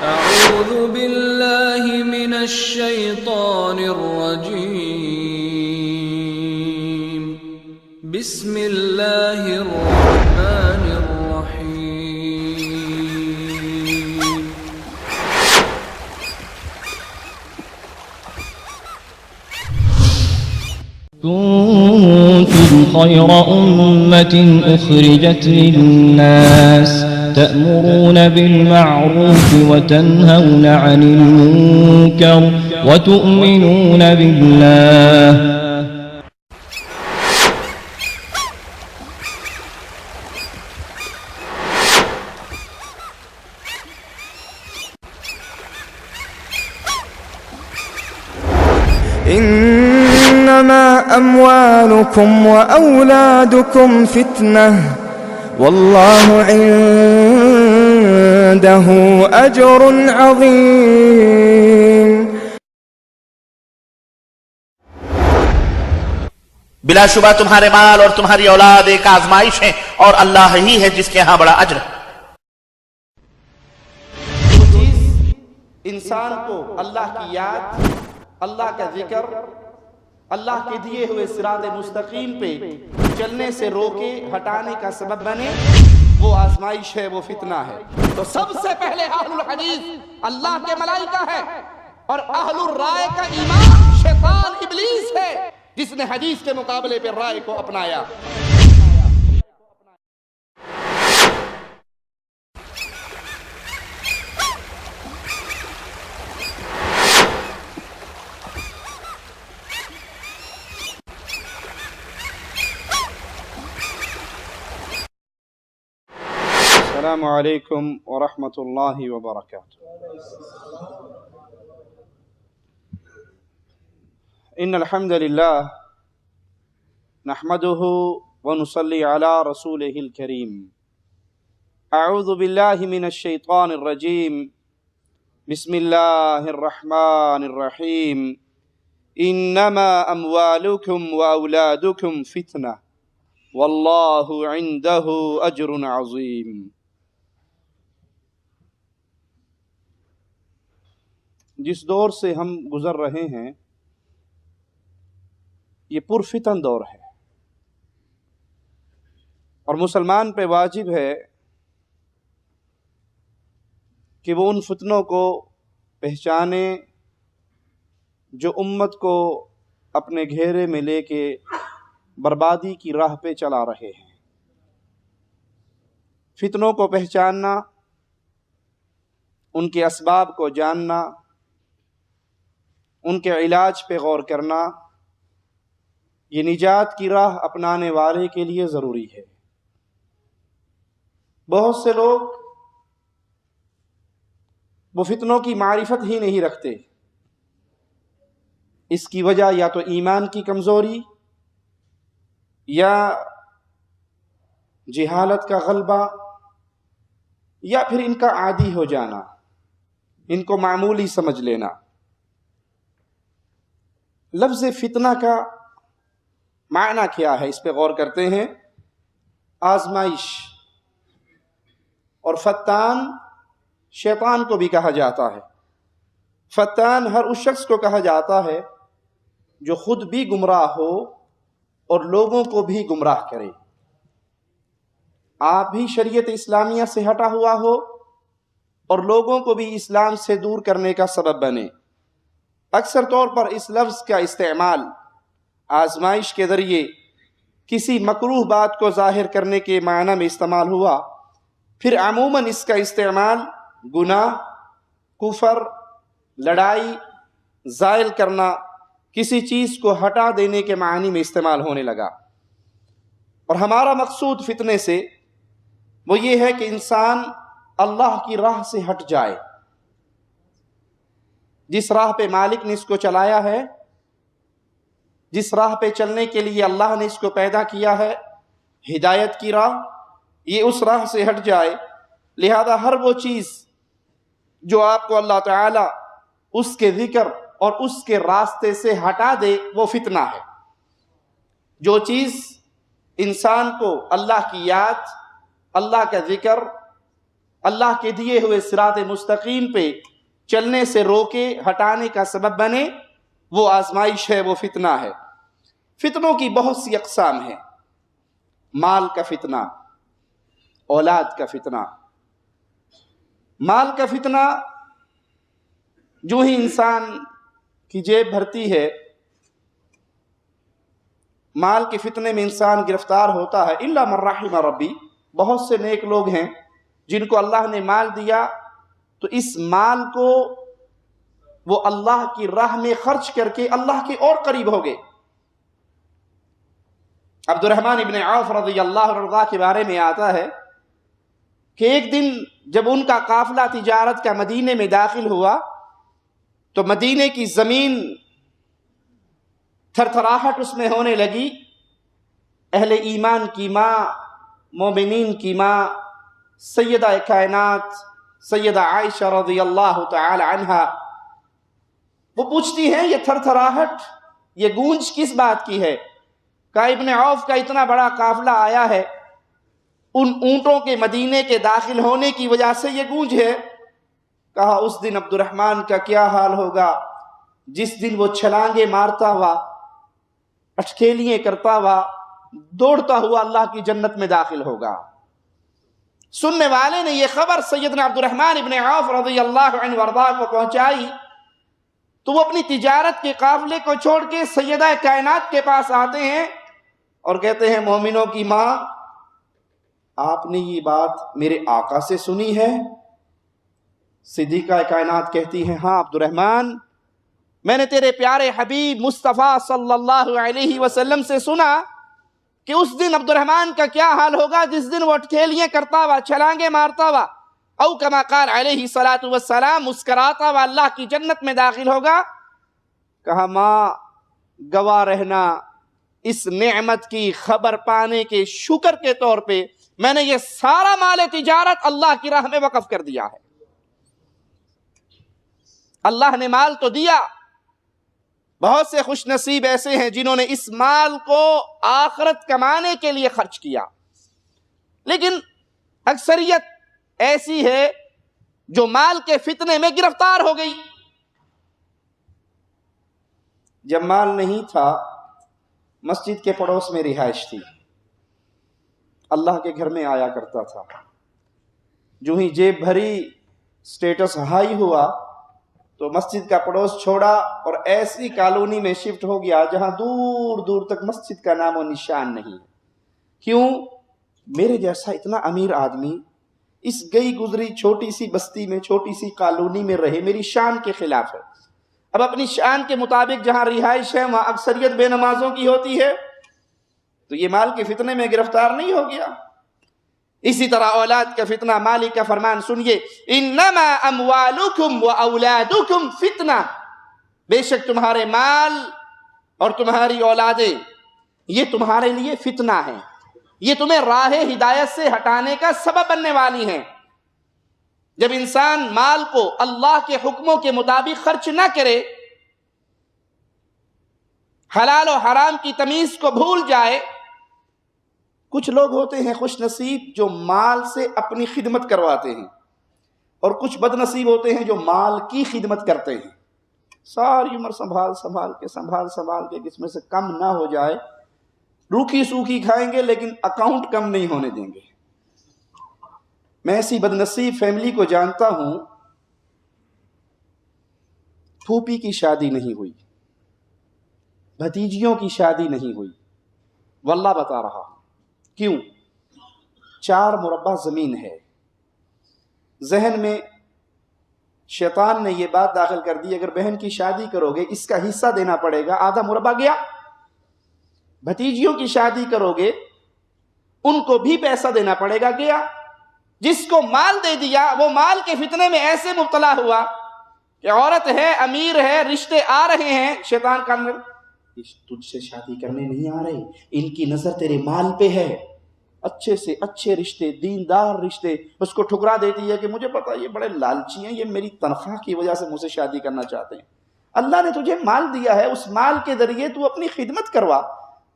أعوذ بالله من الشيطان الرجيم. بسم الله الرحمن الرحيم. كنتم خير أمة أخرجت للناس تأمرون بالمعروف وتنهون عن المنكر وتؤمنون بالله. إنما أموالكم وأولادكم فتنة والله عنده أجر عظيم. بلا شبہ تمہارے مال اور تمہاری اولاد ایک آزمائش ہے اور اللہ ہی ہے جس کے ہاں بڑا اجر ہے۔ جو چیز انسان کو اللہ کی یاد، اللہ کا ذکر، اللہ کے دیے ہوئے صراط مستقیم پہ چلنے سے روکے، ہٹانے کا سبب بنے، وہ آزمائش ہے، وہ فتنہ ہے۔ تو سب سے پہلے اہل الحدیث اللہ کے ملائکہ ہے، اور اہل الرائے کا ایمان شیطان ابلیس ہے جس نے حدیث کے مقابلے پہ رائے کو اپنایا۔ السلام علیکم ورحمۃ اللہ وبرکاتہ۔ ان الحمد للہ نحمده ونصلی علی رسولہ الکریم۔ اعوذ باللہ من الشیطان الرجیم، بسم اللہ الرحمن الرحیم۔ انما اموالکم واولادکم فتنہ واللہ عندہ اجر عظیم۔ جس دور سے ہم گزر رہے ہیں یہ پرفتن دور ہے، اور مسلمان پہ واجب ہے کہ وہ ان فتنوں کو پہچانے جو امت کو اپنے گھیرے میں لے کے بربادی کی راہ پہ چلا رہے ہیں۔ فتنوں کو پہچاننا، ان کے اسباب کو جاننا، ان کے علاج پہ غور کرنا، یہ نجات کی راہ اپنانے والے کے لیے ضروری ہے۔ بہت سے لوگ وہ فتنوں کی معرفت ہی نہیں رکھتے۔ اس کی وجہ یا تو ایمان کی کمزوری، یا جہالت کا غلبہ، یا پھر ان کا عادی ہو جانا، ان کو معمولی سمجھ لینا۔ لفظ فتنہ کا معنی کیا ہے، اس پہ غور کرتے ہیں۔ آزمائش، اور فتان شیطان کو بھی کہا جاتا ہے۔ فتان ہر اس شخص کو کہا جاتا ہے جو خود بھی گمراہ ہو اور لوگوں کو بھی گمراہ کرے۔ آپ بھی شریعت اسلامیہ سے ہٹا ہوا ہو اور لوگوں کو بھی اسلام سے دور کرنے کا سبب بنے۔ اکثر طور پر اس لفظ کا استعمال آزمائش کے ذریعے کسی مکروہ بات کو ظاہر کرنے کے معنی میں استعمال ہوا، پھر عموماً اس کا استعمال گناہ، کفر، لڑائی، زائل کرنا، کسی چیز کو ہٹا دینے کے معنی میں استعمال ہونے لگا۔ اور ہمارا مقصود فتنے سے وہ یہ ہے کہ انسان اللہ کی راہ سے ہٹ جائے، جس راہ پہ مالک نے اس کو چلایا ہے، جس راہ پہ چلنے کے لیے اللہ نے اس کو پیدا کیا ہے، ہدایت کی راہ، یہ اس راہ سے ہٹ جائے۔ لہذا ہر وہ چیز جو آپ کو اللہ تعالیٰ اس کے ذکر اور اس کے راستے سے ہٹا دے وہ فتنہ ہے۔ جو چیز انسان کو اللہ کی یاد، اللہ کا ذکر، اللہ کے دیے ہوئے صراط مستقیم پہ چلنے سے روکے، ہٹانے کا سبب بنے، وہ آزمائش ہے، وہ فتنہ ہے۔ فتنوں کی بہت سی اقسام ہیں۔ مال کا فتنہ، اولاد کا فتنہ۔ مال کا فتنہ جو ہی انسان کی جیب بھرتی ہے، مال کے فتنے میں انسان گرفتار ہوتا ہے۔ الا من رحم ربی، بہت سے نیک لوگ ہیں جن کو اللہ نے مال دیا تو اس مال کو وہ اللہ کی راہ میں خرچ کر کے اللہ کے اور قریب ہو گئے۔ عبد الرحمن ابن عوف رضی اللہ عنہ کے بارے میں آتا ہے کہ ایک دن جب ان کا قافلہ تجارت کا مدینے میں داخل ہوا تو مدینے کی زمین تھر تھراہٹ اس میں ہونے لگی۔ اہل ایمان کی ماں، مومنین کی ماں، سیدہ کائنات سیدہ عائشہ رضی اللہ تعالی عنہا، وہ پوچھتی ہیں یہ تھر تھراہٹ، یہ گونج کس بات کی ہے؟ کہا ابن عوف کا اتنا بڑا قافلہ آیا ہے، ان اونٹوں کے مدینے کے داخل ہونے کی وجہ سے یہ گونج ہے۔ کہا اس دن عبد الرحمن کا کیا حال ہوگا جس دن وہ چھلانگے مارتا ہوا، اٹکیلیاں کرتا ہوا، دوڑتا ہوا اللہ کی جنت میں داخل ہوگا۔ سننے والے نے یہ خبر سیدنا عبد الرحمن ابن عوف رضی اللہ عنہ وارضاہ کو پہنچائی تو وہ اپنی تجارت کے قافلے کو چھوڑ کے سیدہ کائنات کے پاس آتے ہیں اور کہتے ہیں مومنوں کی ماں، آپ نے یہ بات میرے آقا سے سنی ہے؟ صدیقہ کائنات کہتی ہیں ہاں عبد الرحمن، میں نے تیرے پیارے حبیب مصطفیٰ صلی اللہ علیہ وسلم سے سنا کہ اس دن عبد الرحمن کا کیا حال ہوگا جس دن وہ اٹکیلیاں کرتا ہوا، چھلانگے مارتا ہوا، او کما قال علیہ الصلاۃ والسلام، مسکراتا ہوا اللہ کی جنت میں داخل ہوگا۔ کہا ماں گواہ رہنا، اس نعمت کی خبر پانے کے شکر کے طور پہ میں نے یہ سارا مال تجارت اللہ کی راہ میں وقف کر دیا ہے۔ اللہ نے مال تو دیا، بہت سے خوش نصیب ایسے ہیں جنہوں نے اس مال کو آخرت کمانے کے لیے خرچ کیا، لیکن اکثریت ایسی ہے جو مال کے فتنے میں گرفتار ہو گئی۔ جب مال نہیں تھا، مسجد کے پڑوس میں رہائش تھی، اللہ کے گھر میں آیا کرتا تھا۔ جو ہی جیب بھری، سٹیٹس ہائی ہوا تو مسجد کا پڑوس چھوڑا اور ایسی کالونی میں شفٹ ہو گیا جہاں دور دور تک مسجد کا نام و نشان نہیں۔ کیوں؟ میرے جیسا اتنا امیر آدمی اس گئی گزری چھوٹی سی بستی میں، چھوٹی سی کالونی میں رہے، میری شان کے خلاف ہے۔ اب اپنی شان کے مطابق جہاں رہائش ہے وہاں اکثریت بے نمازوں کی ہوتی ہے، تو یہ مال کے فتنے میں گرفتار نہیں ہو گیا۔ اسی طرح اولاد کا فتنہ، مالک کا فرمان سنیے، انما اموالکم و اولادکم فتنہ، بے شک تمہارے مال اور تمہاری اولادیں یہ تمہارے لیے فتنہ ہیں، یہ تمہیں راہ ہدایت سے ہٹانے کا سبب بننے والی ہیں۔ جب انسان مال کو اللہ کے حکموں کے مطابق خرچ نہ کرے، حلال و حرام کی تمیز کو بھول جائے، کچھ لوگ ہوتے ہیں خوش نصیب جو مال سے اپنی خدمت کرواتے ہیں، اور کچھ بد نصیب ہوتے ہیں جو مال کی خدمت کرتے ہیں۔ ساری عمر سنبھال کے کس میں سے کم نہ ہو جائے، روکھی سوکھی کھائیں گے لیکن اکاؤنٹ کم نہیں ہونے دیں گے۔ میں ایسی بد نصیب فیملی کو جانتا ہوں، پھوپھی کی شادی نہیں ہوئی، بھتیجیوں کی شادی نہیں ہوئی، واللہ بتا رہا ہوں۔ کیوں؟ 4 مربع زمین ہے، ذہن میں شیطان نے یہ بات داخل کر دی اگر بہن کی شادی کرو گے اس کا حصہ دینا پڑے گا، آدھا مربع گیا۔ بھتیجیوں کی شادی کرو گے ان کو بھی پیسہ دینا پڑے گا، گیا۔ جس کو مال دے دیا وہ مال کے فتنے میں ایسے مبتلا ہوا کہ عورت ہے، امیر ہے، رشتے آ رہے ہیں، شیطان کا تجھ سے شادی کرنے نہیں آ رہے، ان کی نظر تیرے مال پہ ہے، اچھے سے اچھے رشتے، دیندار رشتے، اس کو ٹھکرا دیتی ہے کہ مجھے پتا یہ بڑے لالچی ہیں، یہ میری تنخواہ کی وجہ سے مجھ سے شادی کرنا چاہتے ہیں۔ اللہ نے تجھے مال دیا ہے، اس مال کے ذریعے تو اپنی خدمت کروا،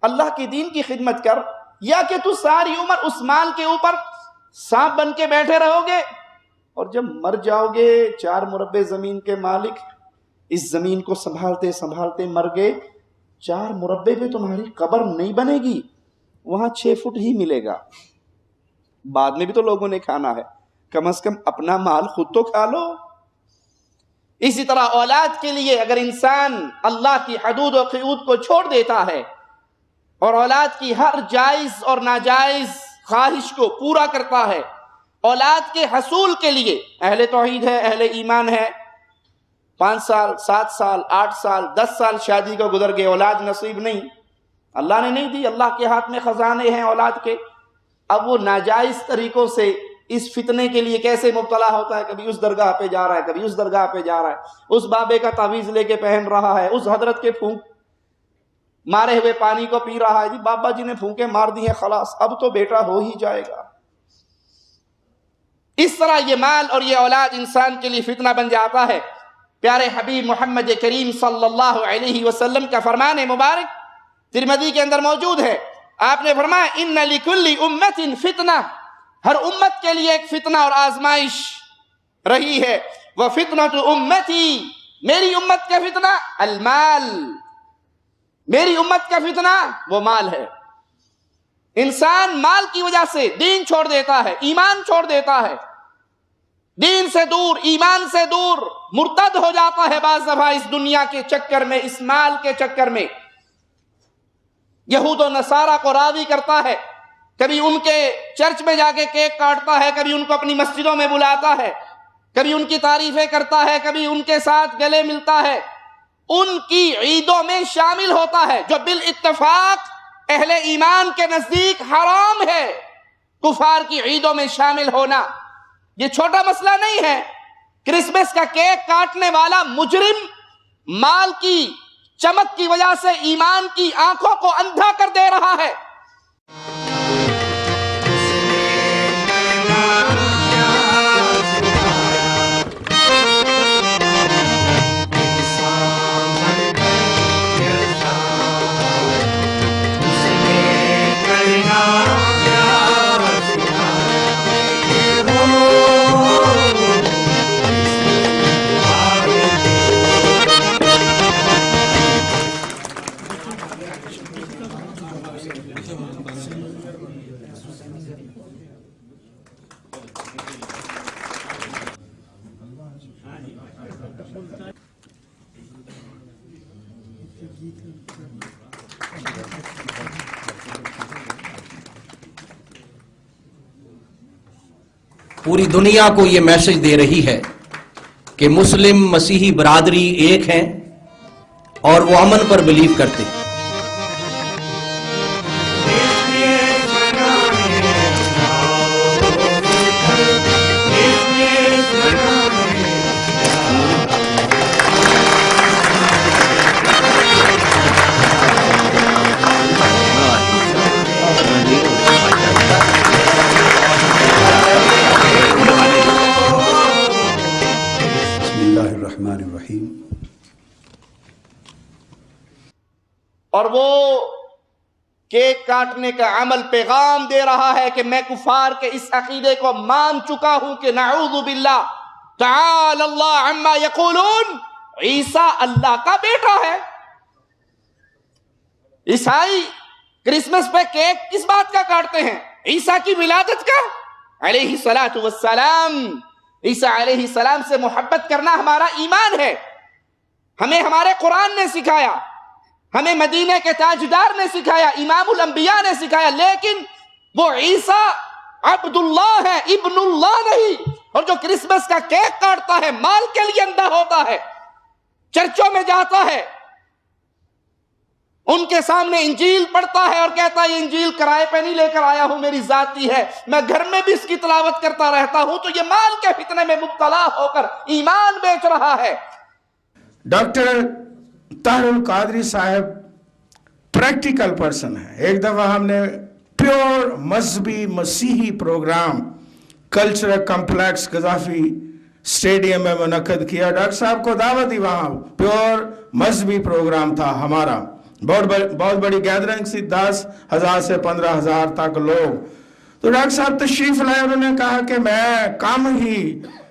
اللہ کے دین کی خدمت کر، یا کہ تو ساری عمر اس مال کے اوپر سانپ بن کے بیٹھے رہو گے، اور جب مر جاؤ گے 4 مربع زمین کے مالک اس زمین کو سنبھالتے سنبھالتے مر گئے، 4 مربع پہ تمہاری قبر نہیں بنے گی، وہاں 6 فٹ ہی ملے گا، بعد میں بھی تو لوگوں نے کھانا ہے، کم از کم اپنا مال خود تو کھا لو۔ اسی طرح اولاد کے لیے اگر انسان اللہ کی حدود و قیود کو چھوڑ دیتا ہے اور اولاد کی ہر جائز اور ناجائز خواہش کو پورا کرتا ہے، اولاد کے حصول کے لیے اہل توحید ہے، اہل ایمان ہے، 5 سال 7 سال 8 سال 10 سال شادی کا گزر گئے، اولاد نصیب نہیں، اللہ نے نہیں دی، اللہ کے ہاتھ میں خزانے ہیں اولاد کے، اب وہ ناجائز طریقوں سے اس فتنے کے لیے کیسے مبتلا ہوتا ہے، کبھی اس درگاہ پہ جا رہا ہے، کبھی اس درگاہ پہ جا رہا ہے، اس بابے کا تعویذ لے کے پہن رہا ہے، اس حضرت کے پھونک مارے ہوئے پانی کو پی رہا ہے، جی بابا جی نے پھونکے مار دی ہیں، خلاص اب تو بیٹا ہو ہی جائے گا۔ اس طرح یہ مال اور یہ اولاد انسان کے لیے فتنہ بن جاتا ہے۔ پیارے حبیب محمد کریم صلی اللہ علیہ وسلم کا فرمان مبارک ترمذی کے اندر موجود ہے، آپ نے فرمایا ان لکل امت فتنہ، ہر امت کے لیے ایک فتنہ اور آزمائش رہی ہے، وفتنۃ امتی، میری امت کا فتنہ المال، میری امت کا فتنہ وہ مال ہے۔ انسان مال کی وجہ سے دین چھوڑ دیتا ہے، ایمان چھوڑ دیتا ہے، دین سے دور ایمان سے دور مرتد ہو جاتا ہے بعض دفعہ اس دنیا کے چکر میں، اس مال کے چکر میں۔ یہود و نصارہ کو راضی کرتا ہے، کبھی ان کے چرچ میں جا کے کیک کاٹتا ہے، کبھی ان کو اپنی مسجدوں میں بلاتا ہے، کبھی ان کی تعریفیں کرتا ہے، کبھی ان کے ساتھ گلے ملتا ہے، ان کی عیدوں میں شامل ہوتا ہے جو بالاتفاق اہل ایمان کے نزدیک حرام ہے۔ کفار کی عیدوں میں شامل ہونا یہ چھوٹا مسئلہ نہیں ہے۔ کرسمس کا کیک کاٹنے والا مجرم مال کی چمک کی وجہ سے ایمان کی آنکھوں کو اندھا کر دے رہا ہے۔ پوری دنیا کو یہ میسج دے رہی ہے کہ مسلم مسیحی برادری ایک ہیں اور وہ امن پر بلیو کرتے ہیں۔ اور وہ کیک کاٹنے کا عمل پیغام دے رہا ہے کہ میں کفار کے اس عقیدے کو مان چکا ہوں کہ نعوذ باللہ تعالی اللہ عما یقولون، عیسیٰ اللہ کا بیٹا ہے۔ عیسائی کرسمس پہ کیک کس بات کا کاٹتے ہیں؟ عیسیٰ کی ولادت کا، علیہ الصلاۃ والسلام۔ عیسیٰ علیہ السلام سے محبت کرنا ہمارا ایمان ہے، ہمیں ہمارے قرآن نے سکھایا، ہمیں مدینہ کے تاجدار نے سکھایا، امام الانبیاء نے سکھایا، لیکن وہ عیسیٰ عبداللہ ہے، ابن اللہ نہیں۔ اور جو کرسمس کا کیک کاٹتا ہے، مال کے لیے اندھا ہوتا ہے، چرچوں میں جاتا ہے، ان کے سامنے انجیل پڑھتا ہے اور کہتا ہے یہ انجیل کرائے پہ نہیں لے کر آیا ہوں، میری ذاتی ہے، میں گھر میں بھی اس کی تلاوت کرتا رہتا ہوں، تو یہ مال کے فتنے میں مبتلا ہو کر ایمان بیچ رہا ہے۔ ڈاکٹر طاہر القادری صاحب پریکٹیکل پرسن ہے۔ ایک دفعہ ہم نے پیور مذہبی مسیحی programme cultural complex Gaddafi stadium میں منعقد کیا، ڈاکٹر صاحب کو دعوت دی، وہاں پیور مذہبی پروگرام تھا ہمارا، بہت بڑی گیدرنگ سی، 10,000 سے 15,000 تک لوگ۔ تو ڈاکٹر صاحب تشریف لائے، انہوں نے کہا کہ میں کم ہی